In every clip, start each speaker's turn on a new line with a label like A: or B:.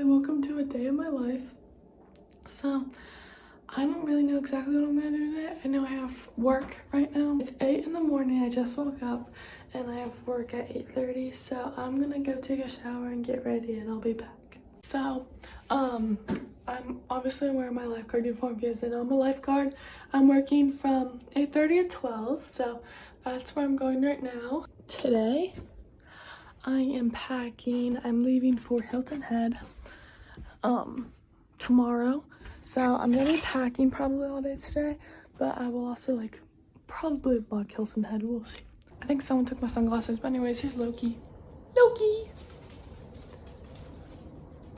A: everybody, welcome to a day of my life. So I don't really know exactly what I'm gonna do today. I know I have work right now. It's 8 in the morning. I just woke up and I have work at 8:30. So I'm gonna go take a shower and get ready and I'll be back. So I'm obviously wearing my lifeguard uniform because I know I'm a lifeguard. I'm working from 8:30 to 12, so that's where I'm going right now. Today I am packing. I'm leaving for Hilton Head tomorrow, so I'm gonna be packing probably all day today, but I will also probably vlog Hilton Head. We'll see. I think someone took my sunglasses, but anyways, here's Loki. Loki,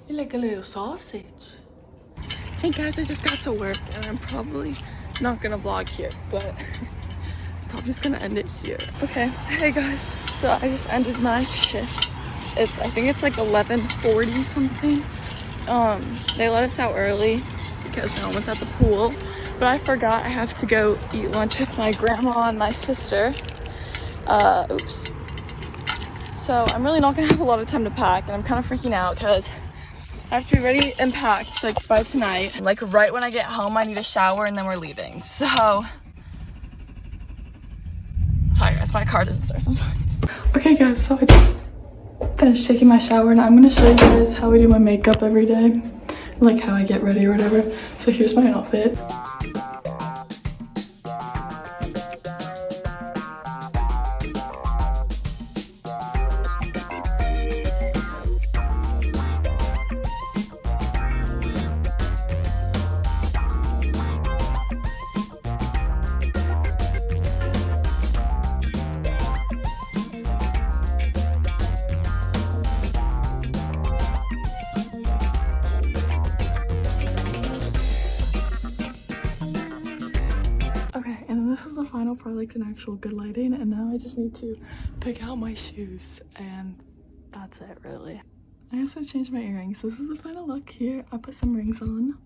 A: you're like a little sausage. Hey guys, I just got to work and I'm probably not gonna vlog here, but I'm just gonna end it here. Okay, hey guys, so I just ended my shift. I think it's like 11:40 something. They let us out early because no one's at the pool, but I forgot I have to go eat lunch with my grandma and my sister. Oops. So I'm really not gonna have a lot of time to pack, and I'm kind of freaking out because I have to be ready and packed by tonight. Right when I get home, I need a shower and then we're leaving. So sorry guys, my car doesn't start sometimes. Okay guys, so I just finished taking my shower and I'm gonna show you guys how I do my makeup every day, like how I get ready or whatever. So here's my outfit. Okay, and then this is the final product in actual good lighting, and now I just need to pick out my shoes, and that's it really. I also changed my earrings, so this is the final look. Here I put some rings on,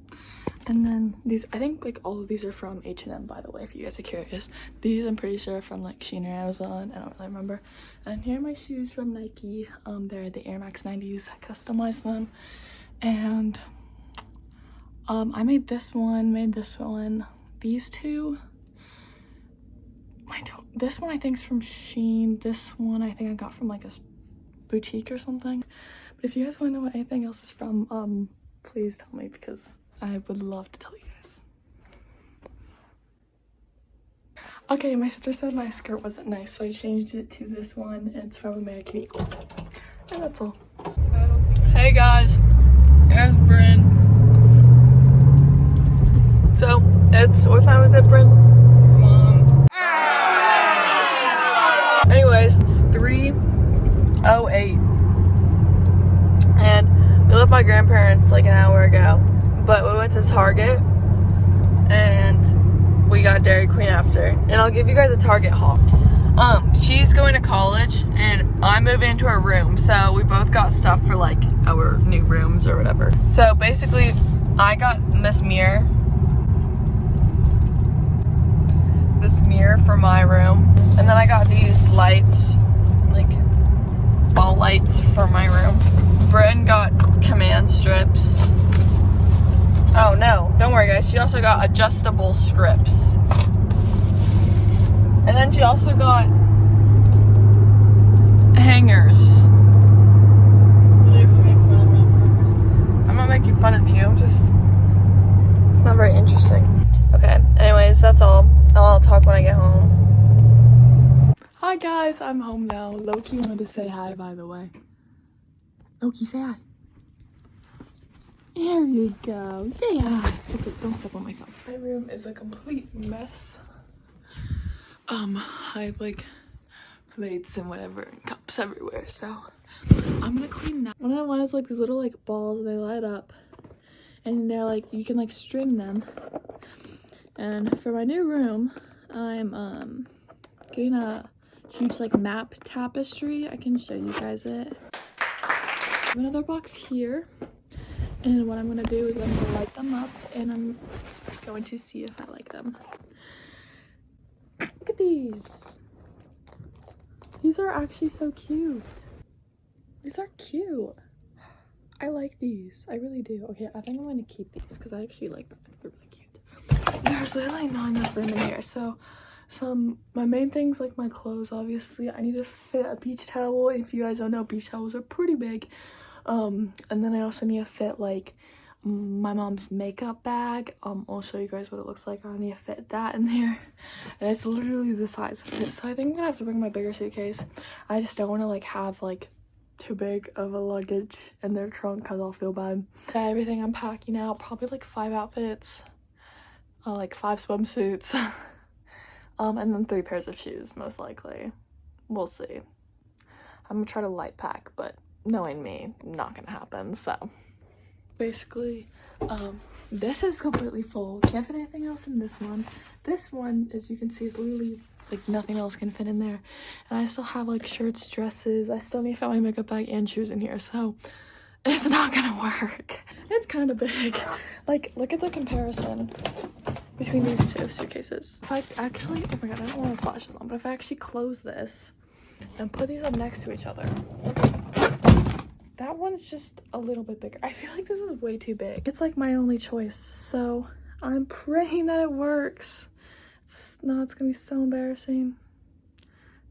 A: and then these, I think all of these are from H&M, by the way, if you guys are curious. These I'm pretty sure are from Shein or Amazon, I don't really remember. And here are my shoes from Nike. They're the Air Max 90s. I customized them, and I made this one, these two. This one I think is from Shein. This one I think I got from a boutique or something. But if you guys want to know what anything else is from, please tell me because I would love to tell you guys. Okay, my sister said my skirt wasn't nice, so I changed it to this one. It's from American Eagle. And that's all. Hey guys, here's Bryn. So, what time is it, Bryn? Anyways, it's 3:08 and we left my grandparents an hour ago, but we went to Target and we got Dairy Queen after, and I'll give you guys a Target haul. She's going to college and I'm moving into her room, so we both got stuff for our new rooms or whatever. So basically I got this mirror for my room, and then I got these lights, wall lights for my room. Bryn got command strips. Oh no, don't worry guys, she also got adjustable strips, and then she also got hangers. You have to make fun of me for... I'm not making fun of you, it's not very interesting. Okay, anyways, that's all. I'll talk when I get home. Hi guys, I'm home now. Loki wanted to say hi, by the way. Loki, say hi. There you go. Say hi. Okay, don't step on my phone. My room is a complete mess. I have plates and whatever and cups everywhere, so I'm gonna clean that. What I want is these little balls. They light up, and they're you can string them. And for my new room, I'm getting a huge map tapestry. I can show you guys it. I have another box here, and what I'm gonna do is I'm gonna light them up and I'm going to see if I like them. Look at these. These are actually so cute. These are cute. I like these. I really do. Okay, I think I'm gonna keep these because I actually like them. They're really cute. There's literally not enough room in here. So my main things, like my clothes, obviously. I need to fit a beach towel. If you guys don't know, beach towels are pretty big. And then I also need to fit like my mom's makeup bag. I'll show you guys what it looks like. I need to fit that in there, and it's literally the size of it. So I think I'm gonna have to bring my bigger suitcase. I just don't want to like have like too big of a luggage in their trunk because I'll feel bad. Yeah, everything I'm packing out, probably like 5 outfits, like 5 swimsuits, and then 3 pairs of shoes, most likely. We'll see. I'm gonna try to light pack, but knowing me, not gonna happen. So basically, this is completely full. Can't fit anything else in this one. This one, as you can see, is literally like nothing else can fit in there. And I still have like shirts, dresses. I still need to fit my makeup bag and shoes in here, so it's not gonna work. It's kind of big. Like, look at the comparison between these 2 suitcases. If I actually, oh my god, I don't want to flash this on, but if I actually close this and put these up next to each other, that one's just a little bit bigger. I feel like this is way too big. It's like my only choice, so I'm praying that it works. It's gonna be so embarrassing.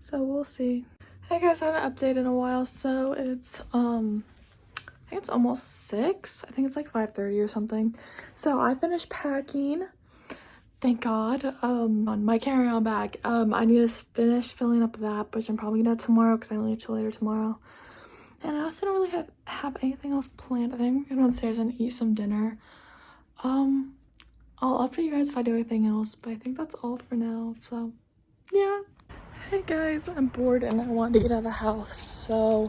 A: So we'll see. Hey guys, I haven't updated in a while, so it's I think it's almost 6. I think it's like 5:30 or something. So I finished packing. Thank God. On my carry-on bag. I need to finish filling up that, which I'm probably gonna do tomorrow because I don't leave till later tomorrow. And I also don't really have anything else planned. I think I'm gonna go downstairs and eat some dinner. I'll update you guys if I do anything else, but I think that's all for now. So yeah. Hey guys, I'm bored and I want to get out of the house, so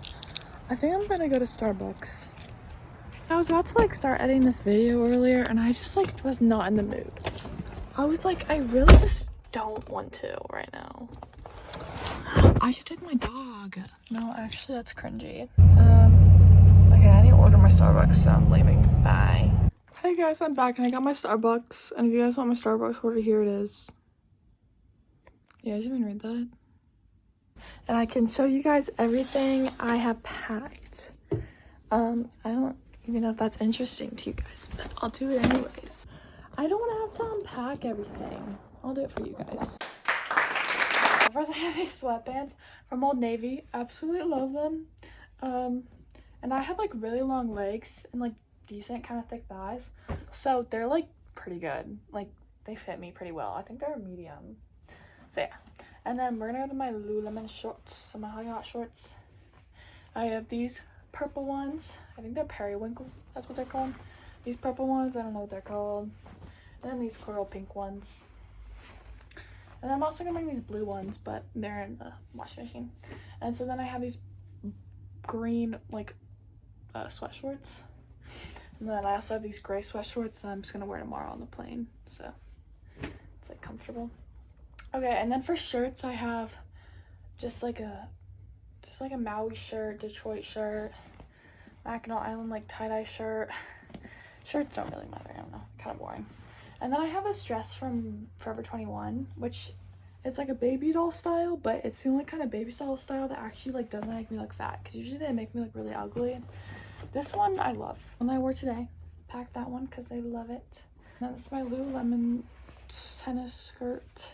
A: I think I'm gonna go to Starbucks. I was about to like start editing this video earlier and I just like was not in the mood. I was like, I really just don't want to right now. I should take my dog. No, actually that's cringy. Okay, I need to order my Starbucks, so I'm leaving. Bye. Hey guys, I'm back and I got my Starbucks, and if you guys want my Starbucks order, here it is. You guys even read that? And I can show you guys everything I have packed. I don't even know if that's interesting to you guys, but I'll do it anyways. I don't want to have to unpack everything. I'll do it for you guys. First, I have these sweatpants from Old Navy. Absolutely love them. And I have like really long legs and like decent kind of thick thighs, so they're like pretty good. Like they fit me pretty well. I think they're a medium. So yeah. And then we're gonna go to my Lululemon shorts. So my high hot shorts. I have these purple ones. I think they're periwinkle. That's what they're called. These purple ones. I don't know what they're called. And then these coral pink ones. And I'm also gonna bring these blue ones, but they're in the washing machine. And so then I have these green like sweat shorts. And then I also have these gray sweat shorts that I'm just gonna wear tomorrow on the plane. So it's like comfortable. Okay, and then for shirts I have just like a Maui shirt, Detroit shirt, Mackinac Island like tie-dye shirt. Shirts don't really matter, I don't know, kind of boring. And then I have this dress from Forever 21, which it's like a baby doll style, but it's the only kind of baby style that actually like doesn't make me look fat, because usually they make me look really ugly. This one I love. One I wore today. Packed that one because I love it. And then this is my Lululemon tennis skirt.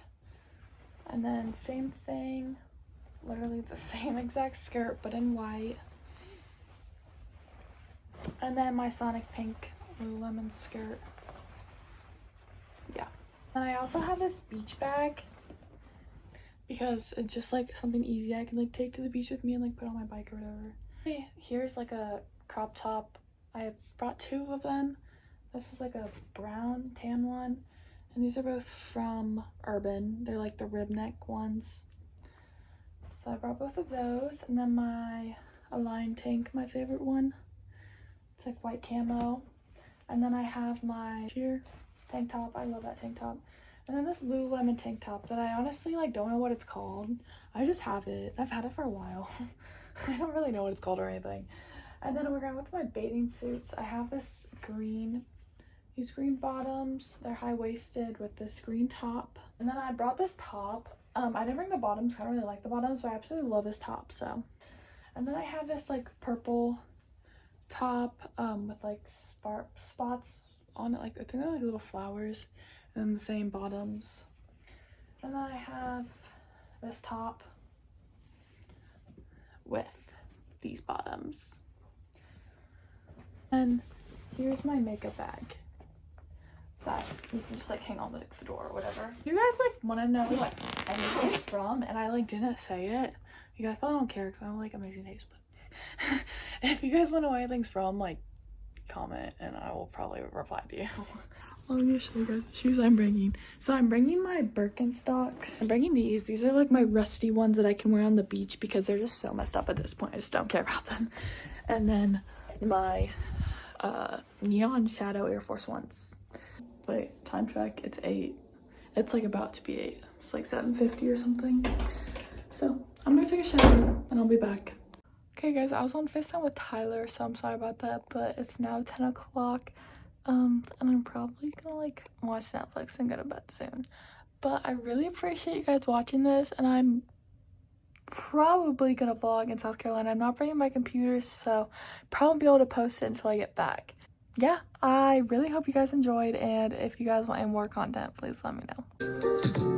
A: And then same thing, literally the same exact skirt but in white. And then my Sonic Pink Lululemon skirt. Yeah. And I also have this beach bag because it's just like something easy I can like take to the beach with me and like put on my bike or whatever. Okay, here's like a crop top. I brought 2 of them. This is like a brown tan one, and these are both from Urban. They're like the rib neck ones. So I brought both of those. And then my Align tank, my favorite one. It's like white camo. And then I have my sheer tank top. I love that tank top. And then this Lululemon tank top that I honestly like don't know what it's called. I just have it. I've had it for a while. I don't really know what it's called or anything. And then we're going with my bathing suits. I have these green bottoms. They're high-waisted with this green top. And then I brought this top. I didn't bring the bottoms. I don't really like the bottoms, but I absolutely love this top. So, and then I have this like purple top with like spots on it, like I think they're like little flowers, and then the same bottoms. And then I have this top with these bottoms. And here's my makeup bag that you can just like hang on the door or whatever. You guys like want to know what anything is from, and I like didn't say it. You guys probably don't care because I don't like amazing taste, but if you guys want to know where anything's from, like comment and I will probably reply to you. Let me show you guys the shoes I'm bringing. So I'm bringing my Birkenstocks. I'm bringing these. These are like my rusty ones that I can wear on the beach because they're just so messed up at this point. I just don't care about them. And then my neon shadow Air Force Ones. Wait, time check, it's 8. It's like about to be 8. It's like 7:50 or something. So I'm gonna take a shower and I'll be back. Okay guys, I was on FaceTime with Tyler, so I'm sorry about that, but it's now 10 o'clock. And I'm probably gonna like watch Netflix and go to bed soon. But I really appreciate you guys watching this, and I'm probably gonna vlog in South Carolina. I'm not bringing my computer, so probably be able to post it until I get back. Yeah, I really hope you guys enjoyed, and if you guys want any more content, please let me know.